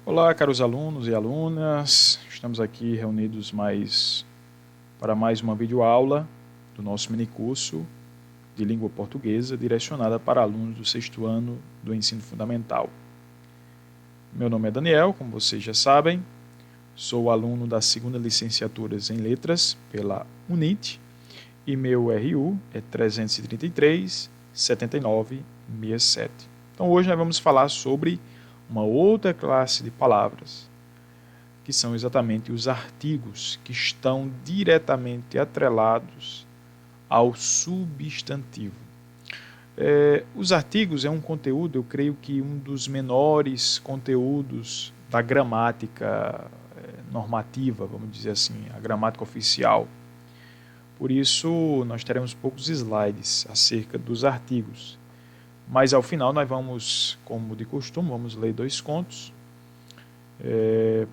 Olá, caros alunos e alunas. Estamos aqui reunidos para mais uma videoaula do nosso minicurso de língua portuguesa direcionada para alunos do sexto ano do ensino fundamental. Meu nome é Daniel, como vocês já sabem, sou aluno da segunda licenciatura em Letras pela UNIT e meu RU é 333 79 67. Então hoje nós vamos falar sobre uma outra classe de palavras, que são exatamente os artigos, que estão diretamente atrelados ao substantivo. Os artigos é um conteúdo, eu creio que um dos menores conteúdos da gramática normativa, vamos dizer assim, a gramática oficial. Por isso, nós teremos poucos slides acerca dos artigos. Mas ao final nós vamos, como de costume, vamos ler 2 contos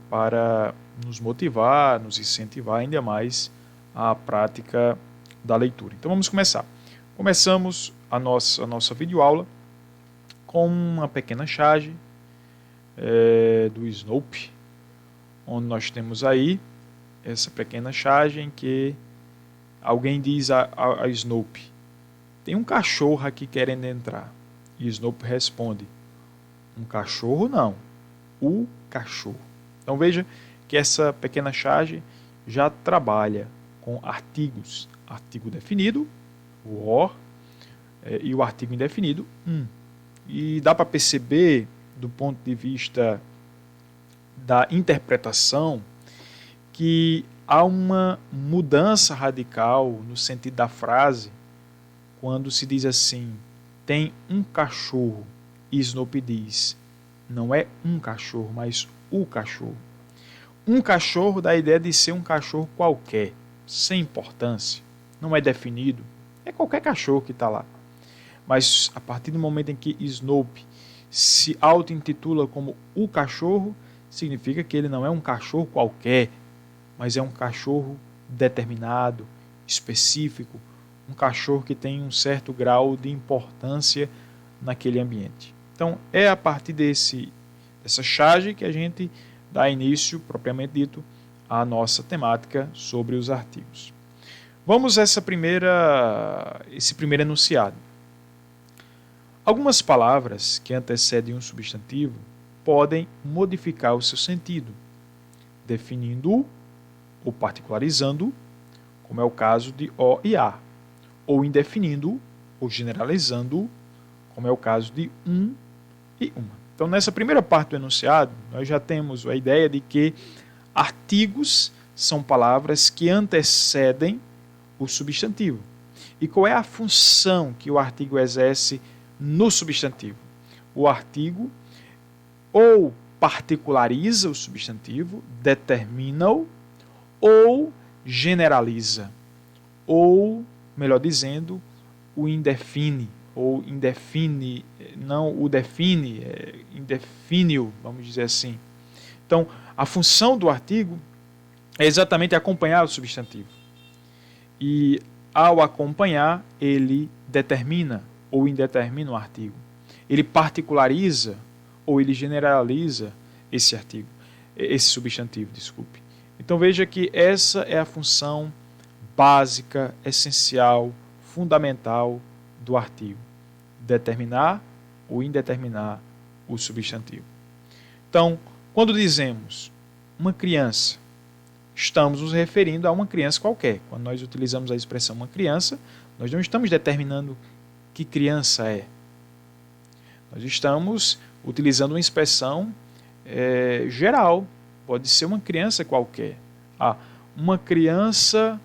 para nos motivar, nos incentivar ainda mais à prática da leitura. Então vamos começar. Começamos a nossa videoaula com uma pequena charge do Snoopy, onde nós temos aí essa pequena charge em que alguém diz a Snoopy: tem um cachorro aqui querendo entrar. E Snoopy responde: um cachorro não, o cachorro. Então veja que essa pequena charge já trabalha com artigos. Artigo definido, o or, e o artigo indefinido, um. E dá para perceber, do ponto de vista da interpretação, que há uma mudança radical no sentido da frase quando se diz assim: tem um cachorro, e Snoopy diz: não é um cachorro, mas o cachorro. Um cachorro dá a ideia de ser um cachorro qualquer, sem importância, não é definido, é qualquer cachorro que está lá. Mas a partir do momento em que Snoopy se auto-intitula como o cachorro, significa que ele não é um cachorro qualquer, mas é um cachorro determinado, específico, um cachorro que tem um certo grau de importância naquele ambiente. Então, é a partir dessa charge que a gente dá início, propriamente dito, à nossa temática sobre os artigos. Vamos a esse primeiro enunciado. Algumas palavras que antecedem um substantivo podem modificar o seu sentido, definindo-o ou particularizando-o, como é o caso de o e a, ou indefinindo-o ou generalizando-o, como é o caso de um e uma. Então, nessa primeira parte do enunciado, nós já temos a ideia de que artigos são palavras que antecedem o substantivo. E qual é a função que o artigo exerce no substantivo? O artigo ou particulariza o substantivo, determina-o, ou generaliza, ou, melhor dizendo, o indefine, ou indefine, não o define, indefine-o, vamos dizer assim. Então, a função do artigo é exatamente acompanhar o substantivo. E, ao acompanhar, ele determina ou indetermina o artigo. Ele particulariza ou ele generaliza esse substantivo, desculpe. Então veja que essa é a função básica, essencial, fundamental do artigo: determinar ou indeterminar o substantivo. Então, quando dizemos uma criança, estamos nos referindo a uma criança qualquer. Quando nós utilizamos a expressão uma criança, nós não estamos determinando que criança é. Nós estamos utilizando uma expressão geral. Pode ser uma criança qualquer. Uma criança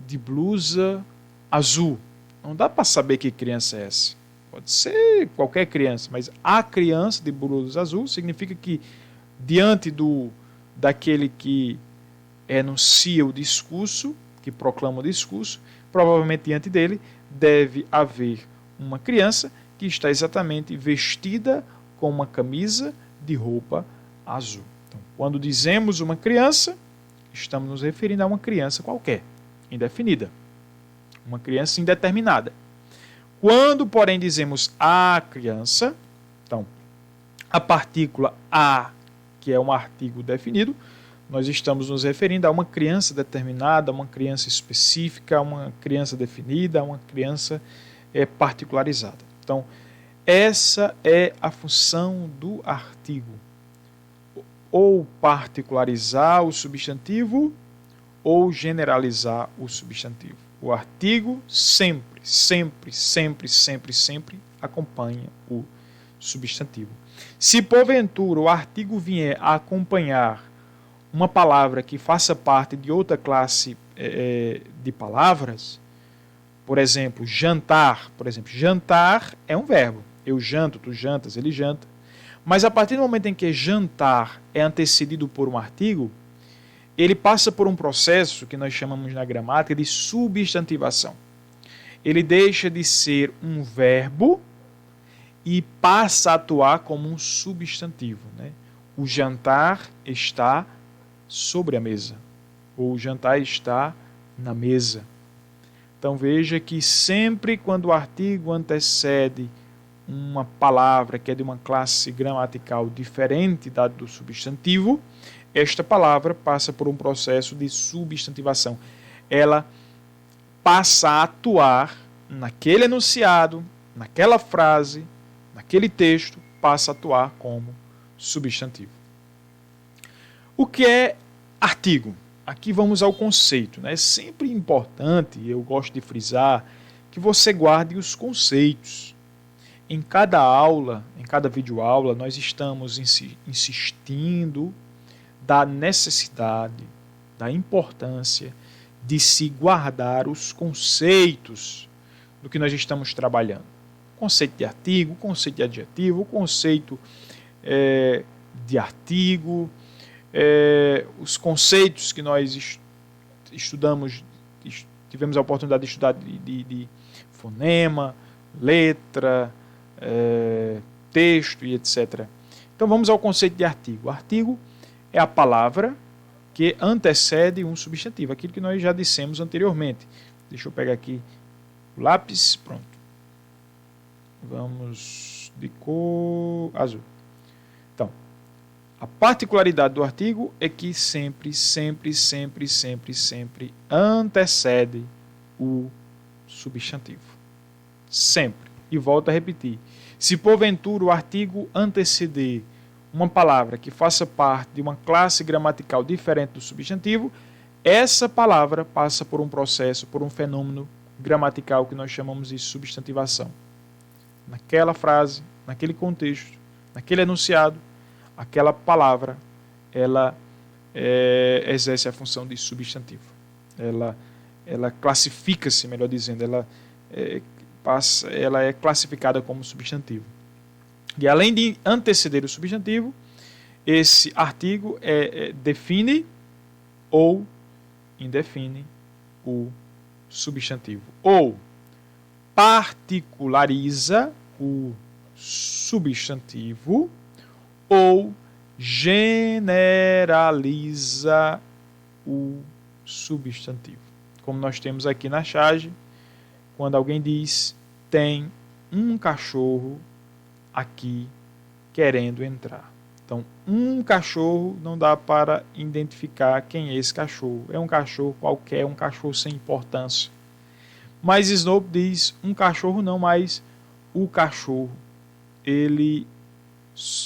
de blusa azul. Não dá para saber que criança é essa. Pode ser qualquer criança, mas a criança de blusa azul significa que, diante daquele que enuncia o discurso, que proclama o discurso, provavelmente diante dele deve haver uma criança que está exatamente vestida com uma camisa de roupa azul. Então, quando dizemos uma criança, estamos nos referindo a uma criança qualquer, indefinida, uma criança indeterminada. Quando, porém, dizemos a criança, então, a partícula a que é um artigo definido, nós estamos nos referindo a uma criança determinada, a uma criança específica, a uma criança definida, a uma criança particularizada. Então, essa é a função do artigo. Ou particularizar o substantivo ou generalizar o substantivo. O artigo sempre, sempre, sempre, sempre, sempre acompanha o substantivo. Se porventura o artigo vier a acompanhar uma palavra que faça parte de outra classe de palavras, por exemplo, jantar. Por exemplo, jantar é um verbo. Eu janto, tu jantas, ele janta. Mas a partir do momento em que jantar é antecedido por um artigo, ele passa por um processo que nós chamamos na gramática de substantivação. Ele deixa de ser um verbo e passa a atuar como um substantivo, né? O jantar está sobre a mesa. O jantar está na mesa. Então veja que sempre quando o artigo antecede uma palavra que é de uma classe gramatical diferente da do substantivo, esta palavra passa por um processo de substantivação. Ela passa a atuar naquele enunciado, naquela frase, naquele texto, passa a atuar como substantivo. O que é artigo? Aqui vamos ao conceito. É sempre importante, eu gosto de frisar, que você guarde os conceitos. Em cada aula, em cada videoaula, nós estamos insistindo da necessidade, da importância de se guardar os conceitos do que nós estamos trabalhando. Conceito de artigo, conceito de adjetivo, conceito de artigo, os conceitos que nós estudamos, tivemos a oportunidade de estudar de fonema, letra, texto e etc. Então vamos ao conceito de artigo. Artigo é a palavra que antecede um substantivo, aquilo que nós já dissemos anteriormente. Deixa eu pegar aqui o lápis, pronto. Vamos de cor azul. Então, a particularidade do artigo é que sempre, sempre, sempre, sempre, sempre antecede o substantivo. Sempre. E volto a repetir. Se porventura o artigo anteceder uma palavra que faça parte de uma classe gramatical diferente do substantivo, essa palavra passa por um processo, por um fenômeno gramatical que nós chamamos de substantivação. Naquela frase, naquele contexto, naquele enunciado, aquela palavra, ela exerce a função de substantivo. Ela classifica-se, melhor dizendo, ela é classificada como substantivo. E além de anteceder o substantivo, esse artigo define ou indefine o substantivo. Ou particulariza o substantivo ou generaliza o substantivo. Como nós temos aqui na charge, quando alguém diz tem um cachorro aqui querendo entrar. Então, um cachorro não dá para identificar quem é esse cachorro. É um cachorro qualquer, um cachorro sem importância. Mas Snow diz um cachorro não, mas o cachorro. Ele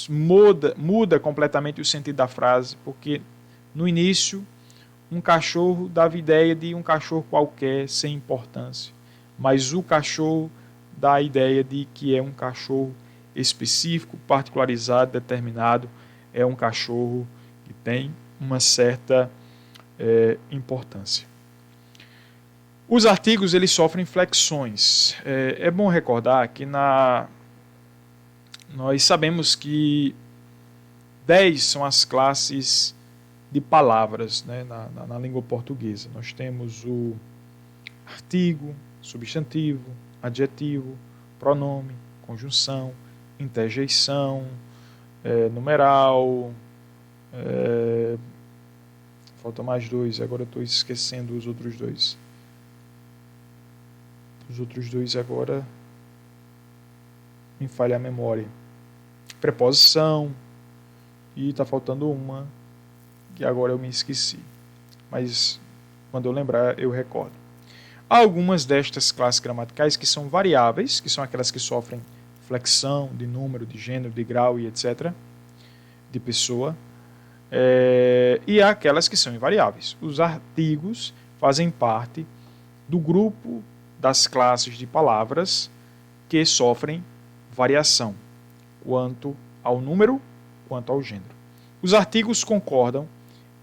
muda completamente o sentido da frase, porque no início um cachorro dava ideia de um cachorro qualquer, sem importância. Mas o cachorro dá a ideia de que é um cachorro específico, particularizado, determinado, é um cachorro que tem uma certa importância. Os artigos eles sofrem flexões. É bom recordar que nós sabemos que 10 são as classes de palavras, né, na língua portuguesa. Nós temos o artigo, substantivo, adjetivo, pronome, conjunção, interjeição, numeral, faltam mais 2, agora eu estou esquecendo os outros 2. Os outros 2 agora me falha a memória. Preposição, e está faltando uma que agora eu me esqueci. Mas quando eu lembrar, eu recordo. Há algumas destas classes gramaticais que são variáveis, que são aquelas que sofrem flexão de número, de gênero, de grau e etc., de pessoa, e há aquelas que são invariáveis. Os artigos fazem parte do grupo das classes de palavras que sofrem variação, quanto ao número, quanto ao gênero. Os artigos concordam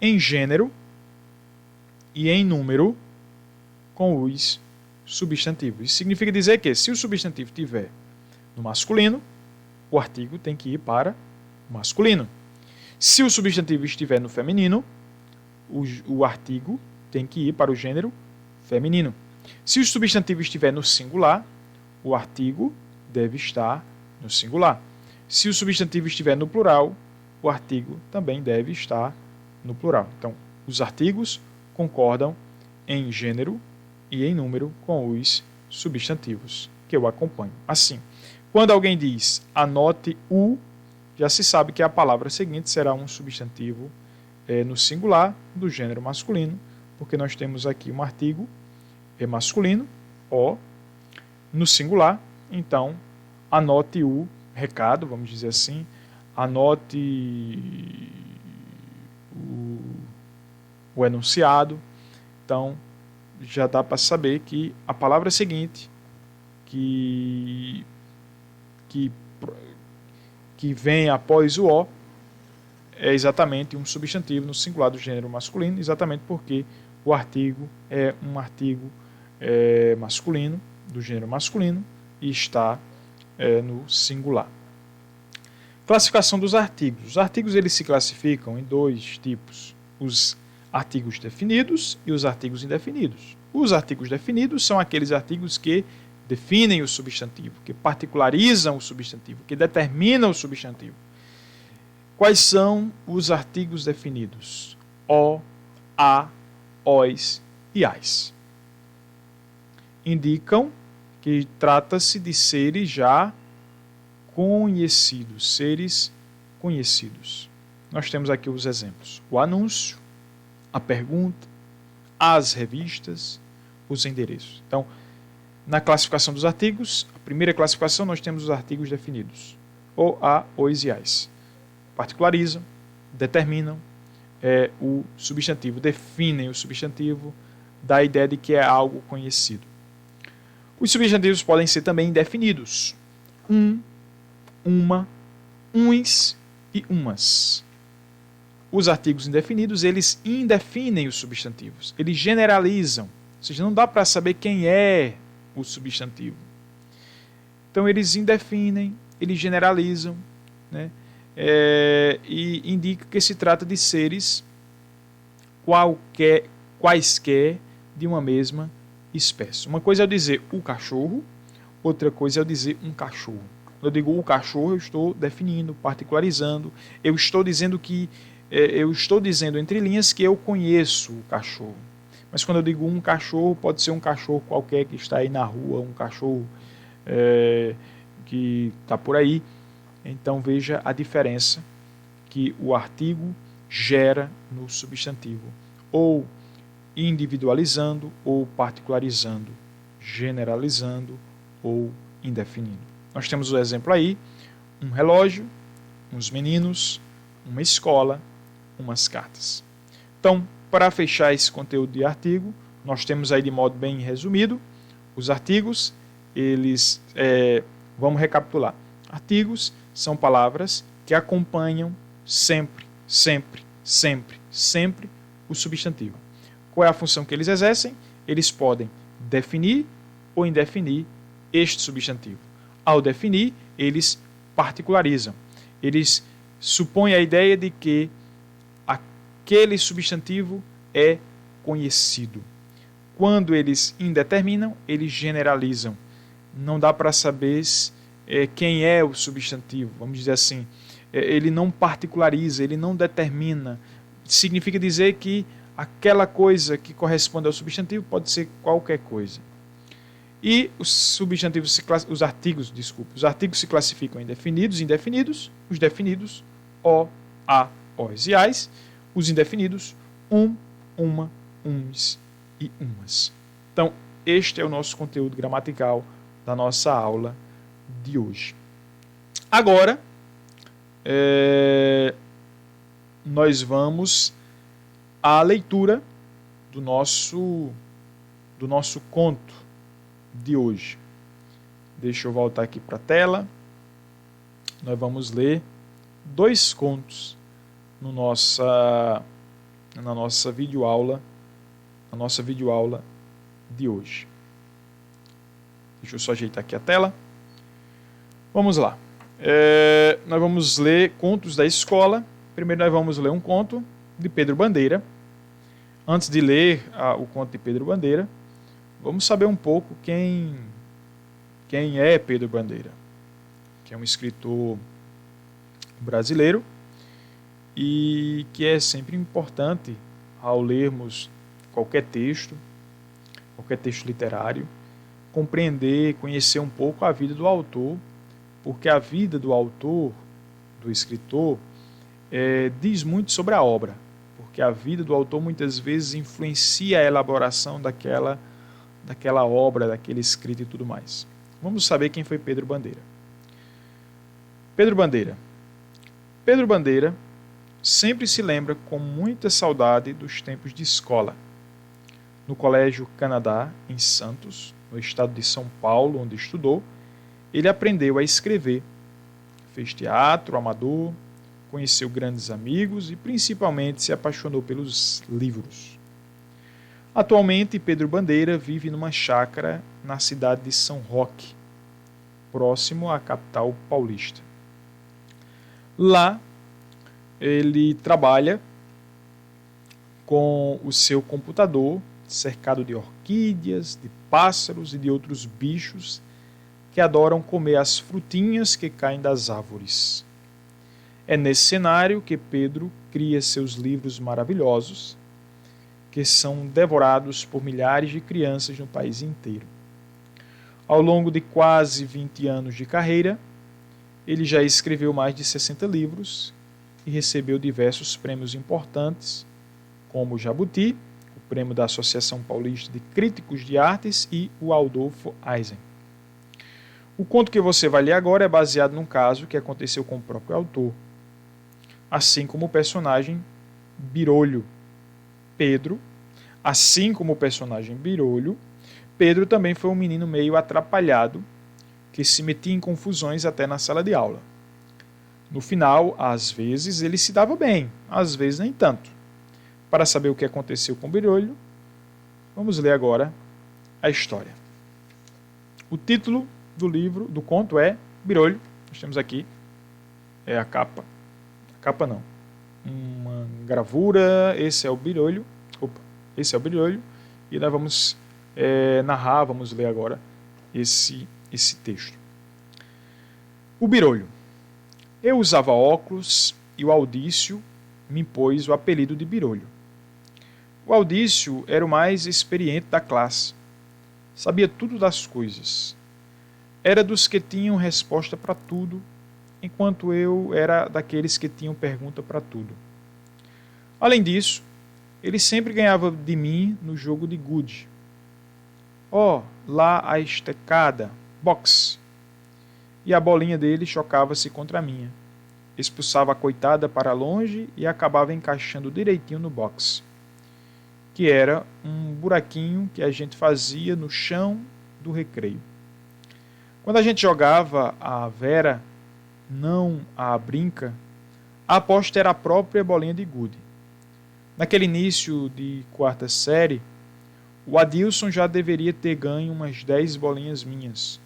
em gênero e em número com os substantivos. Isso significa dizer que, se o substantivo estiver no masculino, o artigo tem que ir para o masculino. Se o substantivo estiver no feminino, o artigo tem que ir para o gênero feminino. Se o substantivo estiver no singular, o artigo deve estar no singular. Se o substantivo estiver no plural, o artigo também deve estar no plural. Então, os artigos concordam em gênero e em número com os substantivos que eu acompanho. Assim, quando alguém diz anote o, já se sabe que a palavra seguinte será um substantivo no singular do gênero masculino, porque nós temos aqui um artigo masculino, o, no singular. Então, anote o recado, vamos dizer assim, anote o enunciado. Então, já dá para saber que a palavra seguinte, que vem após o O, é exatamente um substantivo no singular do gênero masculino, exatamente porque o artigo é um artigo masculino, do gênero masculino, e está no singular. Classificação dos artigos. Os artigos eles se classificam em dois tipos: os artigos definidos e os artigos indefinidos. Os artigos definidos são aqueles artigos que definem o substantivo, que particularizam o substantivo, que determinam o substantivo. Quais são os artigos definidos? O, a, os e as. Indicam que trata-se de seres já conhecidos, seres conhecidos. Nós temos aqui os exemplos: o anúncio, a pergunta, as revistas, os endereços. Então, na classificação dos artigos, a primeira classificação, nós temos os artigos definidos: o, a, os e as. Particularizam, determinam o substantivo, definem o substantivo, dá a ideia de que é algo conhecido. Os substantivos podem ser também indefinidos: uma, uns e umas. Os artigos indefinidos, eles indefinem os substantivos, eles generalizam, ou seja, não dá para saber quem é o substantivo. Então, eles indefinem, eles generalizam, né? E indica que se trata de seres quaisquer de uma mesma espécie. Uma coisa é eu dizer o cachorro, outra coisa é eu dizer um cachorro. Quando eu digo o cachorro, eu estou definindo, particularizando, eu estou dizendo entre linhas que eu conheço o cachorro. Mas quando eu digo um cachorro, pode ser um cachorro qualquer que está aí na rua, um cachorro que está por aí. Então veja a diferença que o artigo gera no substantivo, ou individualizando, ou particularizando, generalizando ou indefinindo. Nós temos o exemplo aí: um relógio, uns meninos, uma escola, umas cartas. Então, para fechar esse conteúdo de artigo, nós temos aí de modo bem resumido os artigos. Eles, vamos recapitular. Artigos são palavras que acompanham sempre o substantivo. Qual é a função que eles exercem? Eles podem definir ou indefinir este substantivo. Ao definir, eles particularizam. Eles supõem a ideia de que aquele substantivo é conhecido. Quando eles indeterminam, eles generalizam. Não dá para saber quem é o substantivo, vamos dizer assim. Ele não particulariza, ele não determina. Significa dizer que aquela coisa que corresponde ao substantivo pode ser qualquer coisa. E os artigos se classificam em definidos e indefinidos. Os definidos, o, a, os e as, os indefinidos, uma, uns e umas. Então, este é o nosso conteúdo gramatical da nossa aula de hoje. Agora, nós vamos à leitura do nosso conto de hoje. Deixa eu voltar aqui para a tela. Nós vamos ler 2 contos na nossa videoaula de hoje. Deixa eu só ajeitar aqui a tela. Vamos lá. Nós vamos ler contos da escola. Primeiro nós vamos ler um conto de Pedro Bandeira. Antes de ler o conto de Pedro Bandeira, vamos saber um pouco quem é Pedro Bandeira, que é um escritor brasileiro e que é sempre importante ao lermos qualquer texto literário, compreender, conhecer um pouco a vida do autor, porque a vida do autor, do escritor, diz muito sobre a obra, porque a vida do autor muitas vezes influencia a elaboração daquela obra, daquele escrito e tudo mais. Vamos saber quem foi Pedro Bandeira. Pedro Bandeira sempre se lembra com muita saudade dos tempos de escola. No Colégio Canadá, em Santos, no estado de São Paulo, onde estudou, ele aprendeu a escrever, fez teatro amador, conheceu grandes amigos e principalmente se apaixonou pelos livros. Atualmente, Pedro Bandeira vive numa chácara na cidade de São Roque, próximo à capital paulista. Lá, ele trabalha com o seu computador, cercado de orquídeas, de pássaros e de outros bichos que adoram comer as frutinhas que caem das árvores. É nesse cenário que Pedro cria seus livros maravilhosos, que são devorados por milhares de crianças no país inteiro. Ao longo de quase 20 anos de carreira, ele já escreveu mais de 60 livros e recebeu diversos prêmios importantes, como o Jabuti, o prêmio da Associação Paulista de Críticos de Artes e o Adolfo Eisen. O conto que você vai ler agora é baseado num caso que aconteceu com o próprio autor, assim como o personagem Birolho. Pedro também foi um menino meio atrapalhado, que se metia em confusões até na sala de aula. No final, às vezes, ele se dava bem, às vezes nem tanto. Para saber o que aconteceu com Birolho, vamos ler agora a história. O título do conto é Birolho. Nós temos aqui a capa. A capa não. Uma gravura. Esse é o Birolho. E nós vamos vamos ler agora esse texto. O Birolho. Eu usava óculos e o Audício me impôs o apelido de Birolho. O Audício era o mais experiente da classe. Sabia tudo das coisas. Era dos que tinham resposta para tudo, enquanto eu era daqueles que tinham pergunta para tudo. Além disso, ele sempre ganhava de mim no jogo de gude. Lá a estecada, boxe. E a bolinha dele chocava-se contra a minha. Expulsava a coitada para longe e acabava encaixando direitinho no boxe, que era um buraquinho que a gente fazia no chão do recreio. Quando a gente jogava a Vera, não a brinca, a aposta era a própria bolinha de gude. Naquele início de 4ª série, o Adilson já deveria ter ganho umas 10 bolinhas minhas,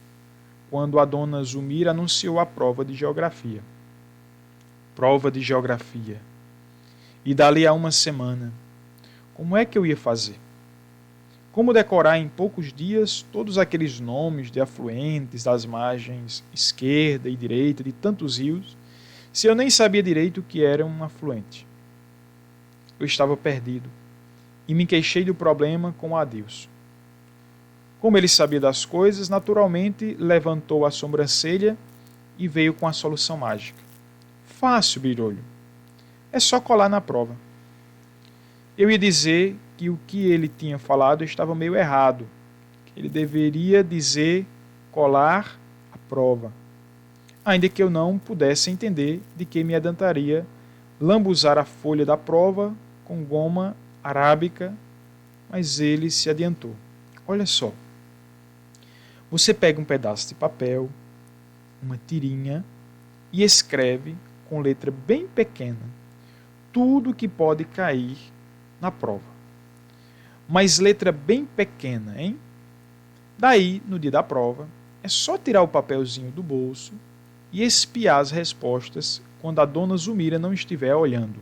quando a dona Zumira anunciou a prova de geografia. E dali a uma semana, como é que eu ia fazer? Como decorar em poucos dias todos aqueles nomes de afluentes das margens esquerda e direita de tantos rios, se eu nem sabia direito o que era um afluente? Eu estava perdido e me queixei do problema com o Adilson. Como ele sabia das coisas, naturalmente levantou a sobrancelha e veio com a solução mágica. Fácil, Birolho. é só colar na prova. Eu ia dizer que o que ele tinha falado estava meio errado. Ele deveria dizer colar a prova. Ainda que eu não pudesse entender de que me adiantaria lambuzar a folha da prova com goma arábica, mas ele se adiantou. Olha só. Você pega um pedaço de papel, uma tirinha, e escreve com letra bem pequena tudo que pode cair na prova. Mas letra bem pequena, hein? Daí, no dia da prova, é só tirar o papelzinho do bolso e espiar as respostas quando a dona Zulmira não estiver olhando.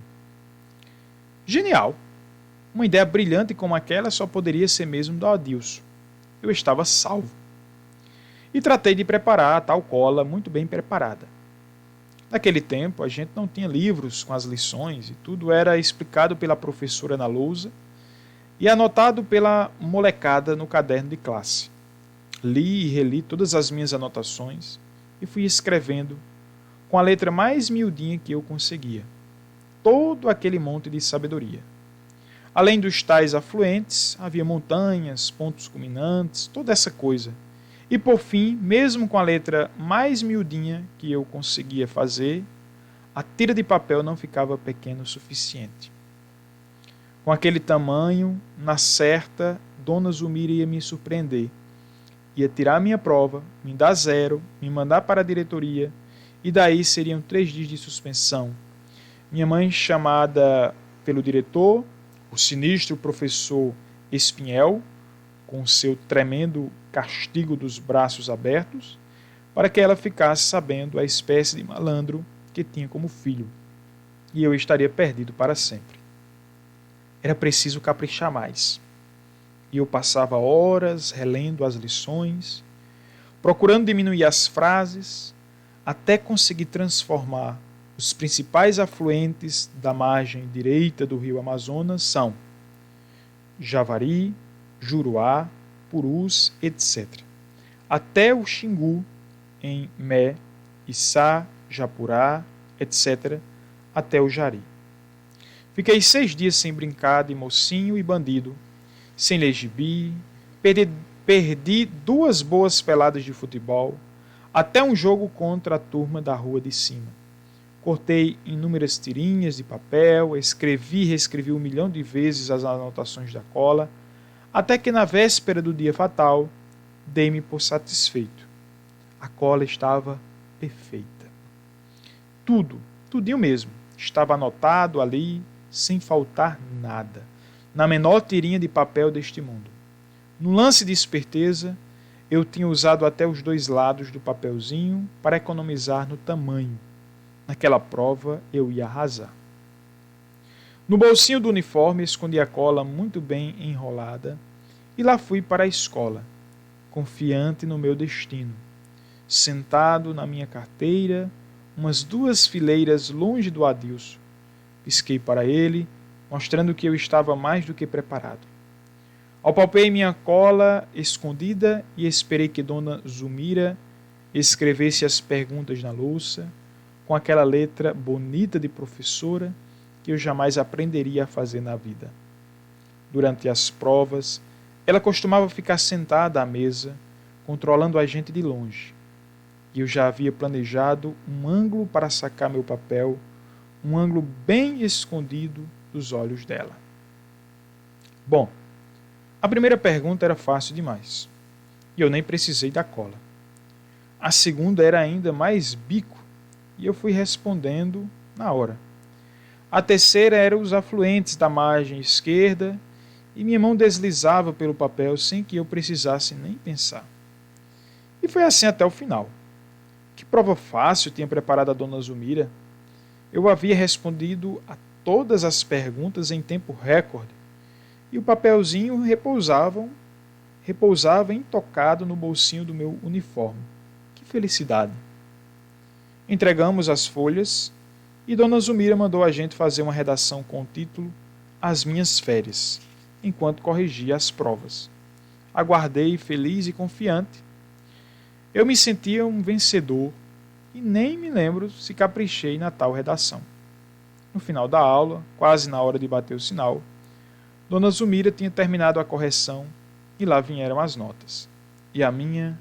Genial! Uma ideia brilhante como aquela só poderia ser mesmo do Adilson. Eu estava salvo. E tratei de preparar a tal cola muito bem preparada. Naquele tempo, a gente não tinha livros com as lições e tudo era explicado pela professora na lousa e anotado pela molecada no caderno de classe. Li e reli todas as minhas anotações e fui escrevendo com a letra mais miudinha que eu conseguia. Todo aquele monte de sabedoria. Além dos tais afluentes, havia montanhas, pontos culminantes, toda essa coisa. E por fim, mesmo com a letra mais miudinha que eu conseguia fazer, a tira de papel não ficava pequena o suficiente. Com aquele tamanho, na certa, Dona Zulmira ia me surpreender. Ia tirar a minha prova, me dar 0, me mandar para a diretoria, e daí seriam 3 dias de suspensão. Minha mãe chamada pelo diretor, o sinistro professor Espinhel, com seu tremendo castigo dos braços abertos, para que ela ficasse sabendo a espécie de malandro que tinha como filho, e eu estaria perdido para sempre. Era preciso caprichar mais. E eu passava horas relendo as lições, procurando diminuir as frases, até conseguir transformar os principais afluentes da margem direita do rio Amazonas são Javari, Juruá, Purus, etc. Até o Xingu, em Mé, Içá, Japurá, etc., até o Jari. Fiquei 6 dias sem brincar de mocinho e bandido, sem ler gibi, perdi 2 boas peladas de futebol, até um jogo contra a turma da rua de cima. Cortei inúmeras tirinhas de papel, escrevi e reescrevi 1 milhão de vezes as anotações da cola, até que na véspera do dia fatal, dei-me por satisfeito. A cola estava perfeita. Tudinho mesmo, estava anotado ali, sem faltar nada, na menor tirinha de papel deste mundo. No lance de esperteza, eu tinha usado até os 2 lados do papelzinho para economizar no tamanho. Naquela prova, eu ia arrasar. No bolsinho do uniforme, escondi a cola muito bem enrolada e lá fui para a escola, confiante no meu destino. Sentado na minha carteira, umas 2 fileiras longe do Adilson. Pisquei para ele, mostrando que eu estava mais do que preparado. Apalpei minha cola escondida e esperei que Dona Zulmira escrevesse as perguntas na louça, com aquela letra bonita de professora que eu jamais aprenderia a fazer na vida. Durante as provas, ela costumava ficar sentada à mesa, controlando a gente de longe. E eu já havia planejado um ângulo para sacar meu papel, um ângulo bem escondido dos olhos dela. Bom, a primeira pergunta era fácil demais, e eu nem precisei da cola. A segunda era ainda mais bico, e eu fui respondendo na hora. A terceira era os afluentes da margem esquerda, e minha mão deslizava pelo papel sem que eu precisasse nem pensar. E foi assim até o final. Que prova fácil tinha preparado a Dona Zulmira. Eu havia respondido a todas as perguntas em tempo recorde, e o papelzinho repousava intocado no bolsinho do meu uniforme. Que felicidade! Entregamos as folhas e Dona Zulmira mandou a gente fazer uma redação com o título As Minhas Férias, enquanto corrigia as provas. Aguardei feliz e confiante. Eu me sentia um vencedor e nem me lembro se caprichei na tal redação. No final da aula, quase na hora de bater o sinal, Dona Zulmira tinha terminado a correção e lá vieram as notas. E a minha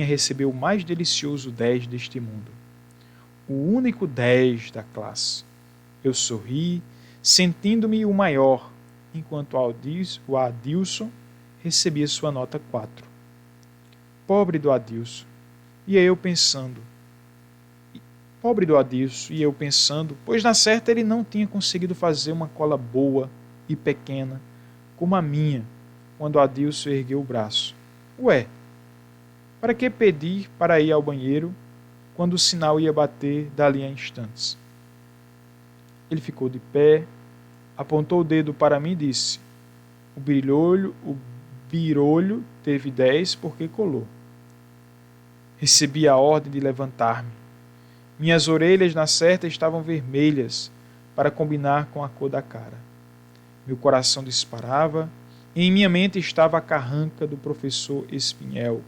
recebeu o mais delicioso 10 deste mundo. O único 10 da classe. Eu sorri, sentindo-me o maior, enquanto o Adilson recebia sua nota 4. Pobre do Adilson. E eu pensando, pois na certa ele não tinha conseguido fazer uma cola boa e pequena, como a minha, quando Adilson ergueu o braço. Ué, para que pedir para ir ao banheiro quando o sinal ia bater dali a instantes? Ele ficou de pé, apontou o dedo para mim e disse: o birolho teve 10 porque colou. Recebi a ordem de levantar-me. Minhas orelhas na certa estavam vermelhas para combinar com a cor da cara. Meu coração disparava e em minha mente estava a carranca do professor Espinhel.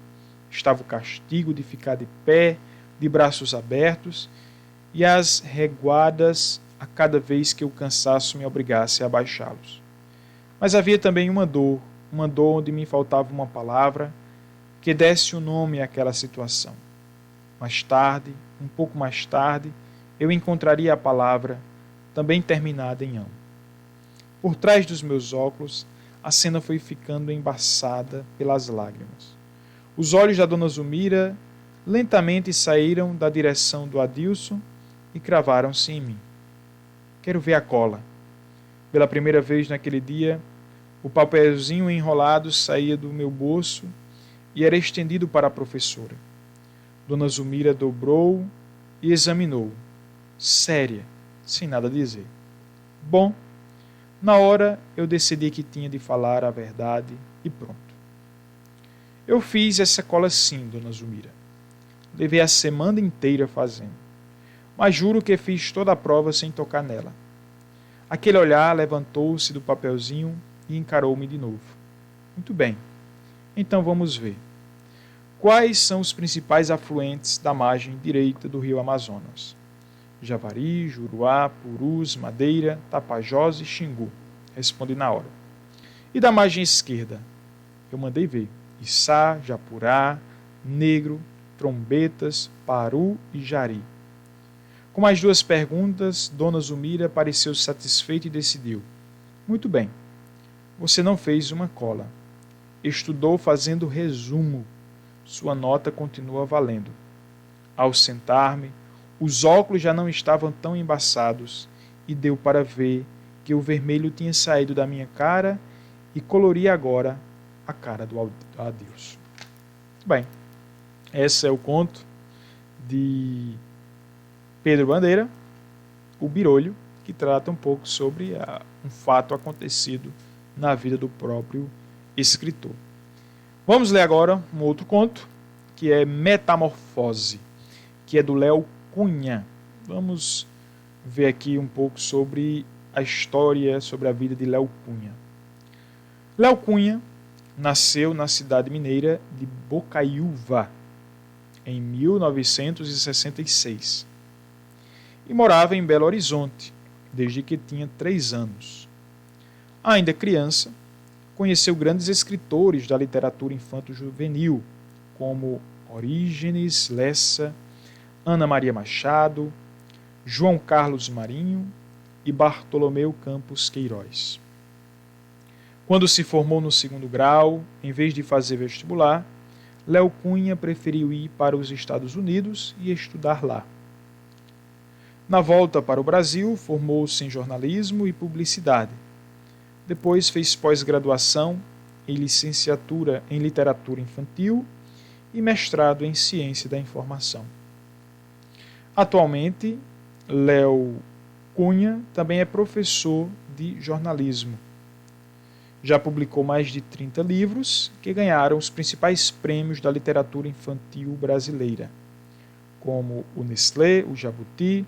Estava o castigo de ficar de pé, de braços abertos e as reguadas a cada vez que o cansaço me obrigasse a abaixá-los. Mas havia também uma dor onde me faltava uma palavra que desse o nome àquela situação. Mais tarde, um pouco mais tarde, eu encontraria a palavra, também terminada em ão. Por trás dos meus óculos, a cena foi ficando embaçada pelas lágrimas. Os olhos da Dona Zulmira lentamente saíram da direção do Adilson e cravaram-se em mim. Quero ver a cola. Pela primeira vez naquele dia, o papelzinho enrolado saía do meu bolso e era estendido para a professora. Dona Zulmira dobrou e examinou, séria, sem nada dizer. Bom, na hora eu decidi que tinha de falar a verdade e pronto. Eu fiz essa cola sim, Dona Zulmira. Levei a semana inteira fazendo. Mas juro que fiz toda a prova sem tocar nela. Aquele olhar levantou-se do papelzinho e encarou-me de novo. Muito bem, então vamos ver. Quais são os principais afluentes da margem direita do rio Amazonas? Javari, Juruá, Purus, Madeira, Tapajós e Xingu. Respondi na hora. E da margem esquerda? Eu mandei ver. Içá, Japurá, Negro, Trombetas, Paru e Jari. Com as duas perguntas, Dona Zulmira pareceu satisfeita e decidiu. Muito bem. Você não fez uma cola. Estudou fazendo resumo. Sua nota continua valendo. Ao sentar-me, os óculos já não estavam tão embaçados e deu para ver que o vermelho tinha saído da minha cara e coloria agora a cara do Adilson. Bem, esse é o conto de Pedro Bandeira, o Birolho, que trata um pouco sobre um fato acontecido na vida do próprio escritor. Vamos ler agora um outro conto, que é Metamorfose, que é do Léo Cunha. Vamos ver aqui um pouco sobre a história, sobre a vida de Léo Cunha. Léo Cunha nasceu na cidade mineira de Bocaiúva, em 1966, e morava em Belo Horizonte, desde que tinha 3 anos. Ainda criança, conheceu grandes escritores da literatura infanto-juvenil, como Orígenes Lessa, Ana Maria Machado, João Carlos Marinho e Bartolomeu Campos Queiroz. Quando se formou no 2º grau, em vez de fazer vestibular, Léo Cunha preferiu ir para os Estados Unidos e estudar lá. Na volta para o Brasil, formou-se em jornalismo e publicidade. Depois fez pós-graduação em licenciatura em literatura infantil e mestrado em ciência da informação. Atualmente, Léo Cunha também é professor de jornalismo. Já publicou mais de 30 livros que ganharam os principais prêmios da literatura infantil brasileira, como o Nestlé, o Jabuti,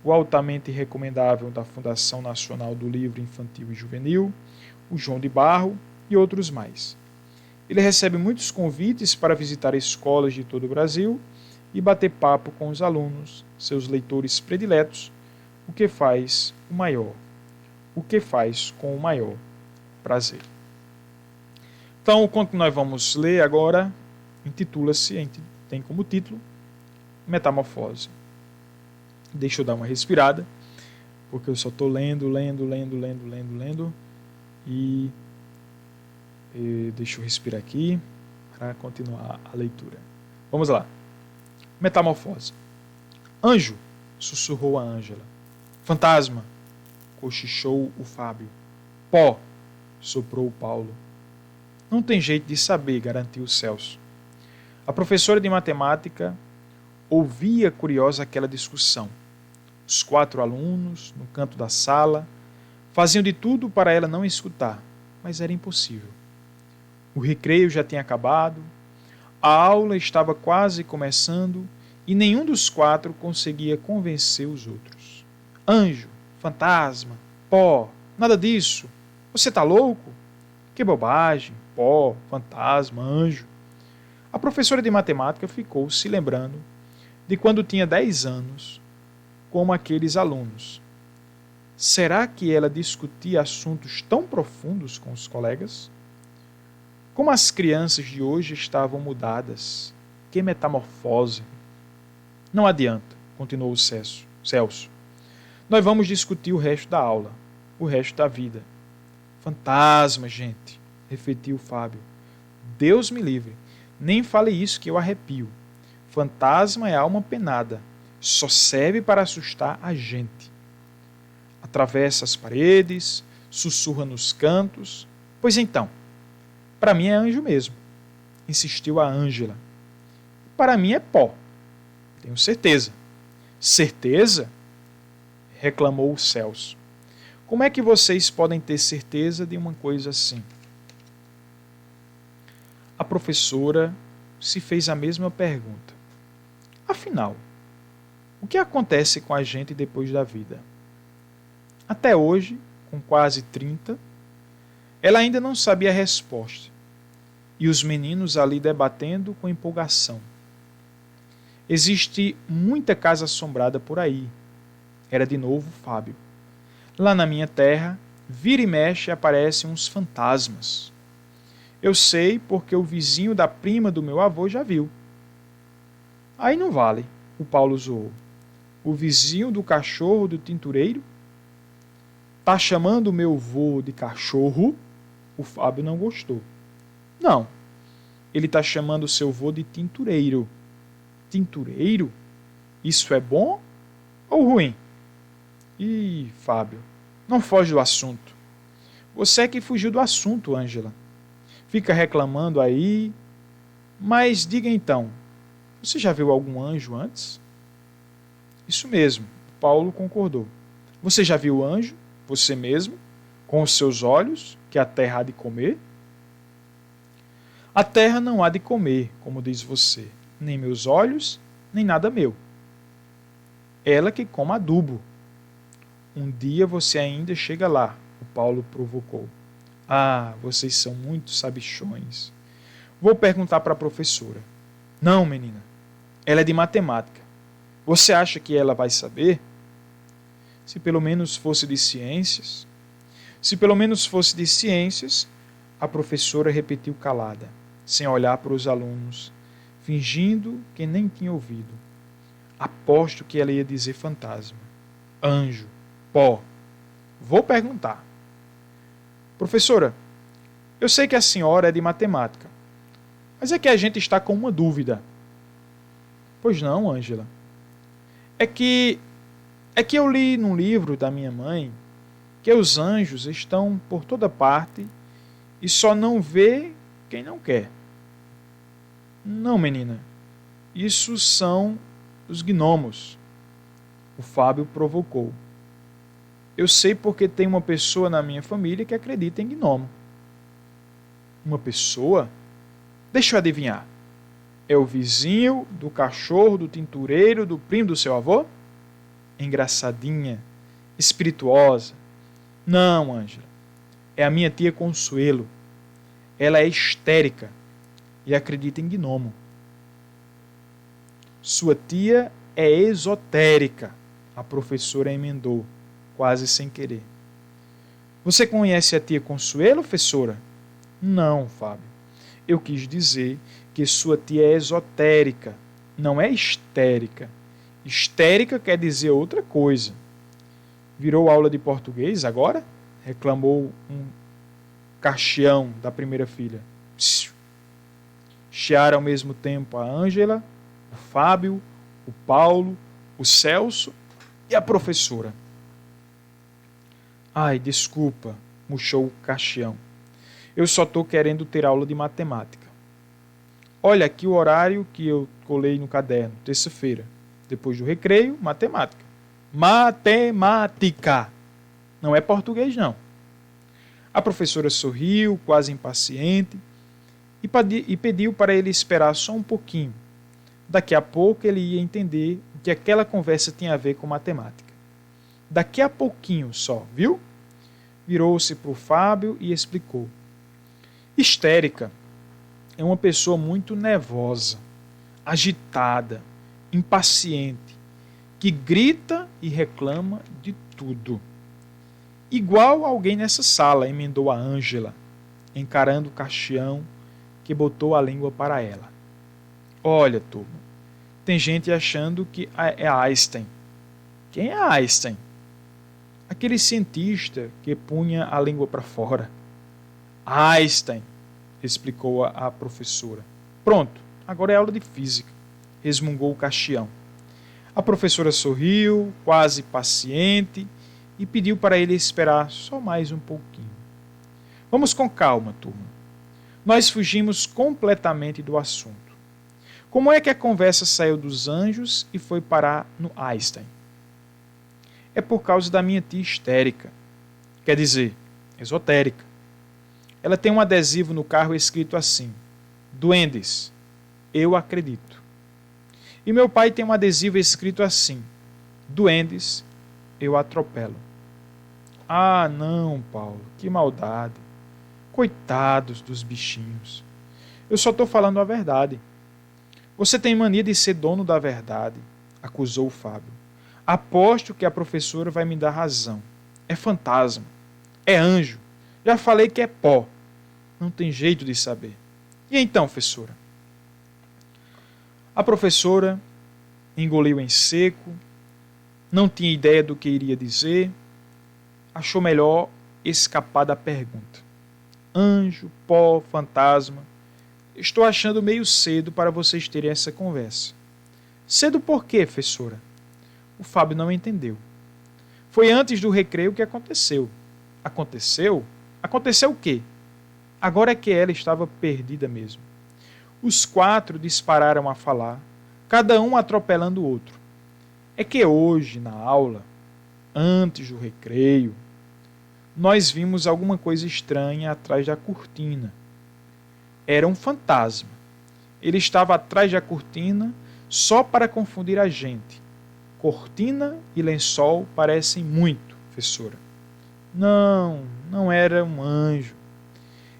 o altamente recomendável da Fundação Nacional do Livro Infantil e Juvenil, o João de Barro e outros mais. Ele recebe muitos convites para visitar escolas de todo o Brasil e bater papo com os alunos, seus leitores prediletos, o que faz o maior, o que faz com o maior prazer. Então, o conto que nós vamos ler agora intitula-se, tem como título, Metamorfose. Deixa eu dar uma respirada, porque eu só estou lendo, e deixa eu respirar aqui para continuar a leitura. Vamos lá. Metamorfose. Anjo, sussurrou a Ângela. Fantasma, cochichou o Fábio. Pó, soprou o Paulo. Não tem jeito de saber, garantiu o Celso. A professora de matemática ouvia curiosa aquela discussão. Os 4 alunos, no canto da sala, faziam de tudo para ela não escutar, mas era impossível. O recreio já tinha acabado, a aula estava quase começando e nenhum dos 4 conseguia convencer os outros. Anjo, fantasma, pó, nada disso. Você está louco? Que bobagem, pó, fantasma, anjo. A professora de matemática ficou se lembrando de quando tinha 10 anos, como aqueles alunos. Será que ela discutia assuntos tão profundos com os colegas? Como as crianças de hoje estavam mudadas. Que metamorfose. Não adianta, continuou o Celso. Nós vamos discutir o resto da aula, o resto da vida. Fantasma, gente, refletiu Fábio. Deus me livre, nem fale isso que eu arrepio. Fantasma é alma penada, só serve para assustar a gente. Atravessa as paredes, sussurra nos cantos. Pois então, para mim é anjo mesmo, insistiu a Ângela. Para mim é pó, tenho certeza. Certeza? Reclamou o Celso. Como é que vocês podem ter certeza de uma coisa assim? A professora se fez a mesma pergunta. Afinal, o que acontece com a gente depois da vida? Até hoje, com quase 30, ela ainda não sabia a resposta. E os meninos ali debatendo com empolgação. Existe muita casa assombrada por aí. Era de novo Fábio. Lá na minha terra, vira e mexe aparecem uns fantasmas. Eu sei porque o vizinho da prima do meu avô já viu. Aí não vale, o Paulo zoou. O vizinho do cachorro do tintureiro? Tá chamando o meu vô de cachorro? O Fábio não gostou. Não, ele tá chamando o seu vô de tintureiro. Tintureiro? Isso é bom ou ruim? Ih, Fábio, não foge do assunto. Você é que fugiu do assunto, Ângela. Fica reclamando aí. Mas diga então, você já viu algum anjo antes? Isso mesmo, Paulo concordou. Você já viu anjo, você mesmo, com os seus olhos, que a terra há de comer? A terra não há de comer, como diz você, nem meus olhos, nem nada meu. Ela que come adubo. Um dia você ainda chega lá, o Paulo provocou. Ah, vocês são muito sabichões. Vou perguntar para a professora. Não, menina. Ela é de matemática. Você acha que ela vai saber? Se pelo menos fosse de ciências. Se pelo menos fosse de ciências, a professora repetiu calada, sem olhar para os alunos, fingindo que nem tinha ouvido. Aposto que ela ia dizer fantasma, anjo, pó. Vou perguntar. Professora, eu sei que a senhora é de matemática, mas é que a gente está com uma dúvida. Pois não, Ângela. É que eu li num livro da minha mãe que os anjos estão por toda parte e só não vê quem não quer. Não, menina. Isso são os gnomos. O Fábio provocou. Eu sei porque tem uma pessoa na minha família que acredita em gnomo. Uma pessoa? Deixa eu adivinhar. É o vizinho do cachorro, do tintureiro, do primo do seu avô? Engraçadinha, espirituosa. Não, Ângela. É a minha tia Consuelo. Ela é histérica e acredita em gnomo. Sua tia é esotérica. A professora emendou, quase sem querer. Você conhece a tia Consuelo, professora? Não, Fábio. Eu quis dizer que sua tia é esotérica, não é histérica. Histérica quer dizer outra coisa. Virou aula de português agora? Reclamou um caxião da primeira filha. Chiaram ao mesmo tempo a Ângela, o Fábio, o Paulo, o Celso e a professora. Ai, desculpa, murchou o caxião. Eu só estou querendo ter aula de matemática. Olha aqui o horário que eu colei no caderno, terça-feira. Depois do recreio, matemática. Matemática! Não é português, não. A professora sorriu, quase impaciente, e pediu para ele esperar só um pouquinho. Daqui a pouco ele ia entender o que aquela conversa tinha a ver com matemática. Daqui a pouquinho só, viu? Virou-se para o Fábio e explicou. Histérica é uma pessoa muito nervosa, agitada, impaciente, que grita e reclama de tudo. Igual alguém nessa sala, emendou a Ângela, encarando o caxião que botou a língua para ela. Olha, turma, tem gente achando que é Einstein. Quem é Einstein? Aquele cientista que punha a língua para fora. Einstein, explicou a professora. Pronto, agora é aula de física, resmungou o caxião. A professora sorriu, quase paciente, e pediu para ele esperar só mais um pouquinho. Vamos com calma, turma. Nós fugimos completamente do assunto. Como é que a conversa saiu dos anjos e foi parar no Einstein? É por causa da minha tia histérica. Quer dizer, esotérica. Ela tem um adesivo no carro escrito assim: Duendes, eu acredito. E meu pai tem um adesivo escrito assim: Duendes, eu atropelo. Ah, não, Paulo, que maldade. Coitados dos bichinhos. Eu só estou falando a verdade. Você tem mania de ser dono da verdade, acusou o Fábio. Aposto que a professora vai me dar razão. É fantasma. É anjo. Já falei que é pó. Não tem jeito de saber. E então, professora? A professora engoliu em seco, não tinha ideia do que iria dizer, achou melhor escapar da pergunta. Anjo, pó, fantasma. Estou achando meio cedo para vocês terem essa conversa. Cedo por quê, professora? O Fábio não entendeu. Foi antes do recreio que aconteceu. Aconteceu? Aconteceu o quê? Agora é que ela estava perdida mesmo. Os quatro dispararam a falar, cada um atropelando o outro. É que hoje, na aula, antes do recreio, nós vimos alguma coisa estranha atrás da cortina. Era um fantasma. Ele estava atrás da cortina só para confundir a gente. Cortina e lençol parecem muito, professora. Não, não era um anjo.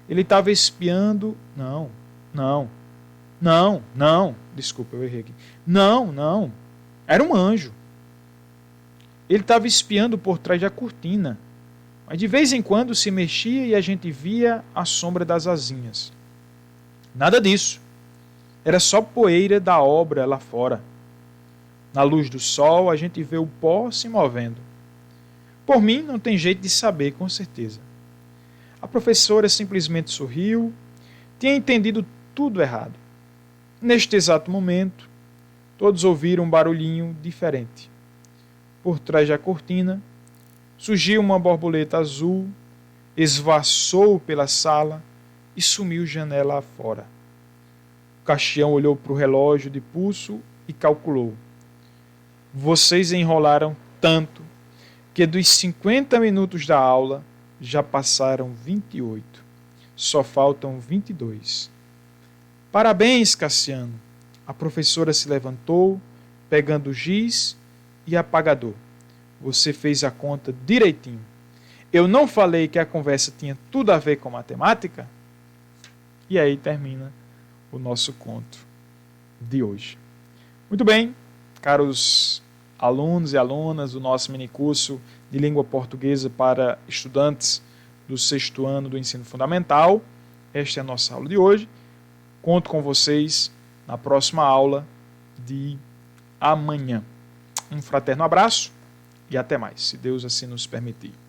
Ele estava espiando... Não. Desculpa, eu errei aqui. Não. Era um anjo. Ele estava espiando por trás da cortina. Mas de vez em quando se mexia e a gente via a sombra das asinhas. Nada disso. Era só poeira da obra lá fora. Na luz do sol, a gente vê o pó se movendo. Por mim, não tem jeito de saber, com certeza. A professora simplesmente sorriu. Tinha entendido tudo errado. Neste exato momento, todos ouviram um barulhinho diferente. Por trás da cortina, surgiu uma borboleta azul, esvaçou pela sala e sumiu janela afora. O caxião olhou para o relógio de pulso e calculou. Vocês enrolaram tanto que dos 50 minutos da aula já passaram 28. Só faltam 22. Parabéns, Cassiano. A professora se levantou, pegando o giz e apagador. Você fez a conta direitinho. Eu não falei que a conversa tinha tudo a ver com matemática? E aí termina o nosso conto de hoje. Muito bem, caros alunos e alunas do nosso minicurso de língua portuguesa para estudantes do 6º ano do ensino fundamental. Esta é a nossa aula de hoje. Conto com vocês na próxima aula de amanhã. Um fraterno abraço e até mais, se Deus assim nos permitir.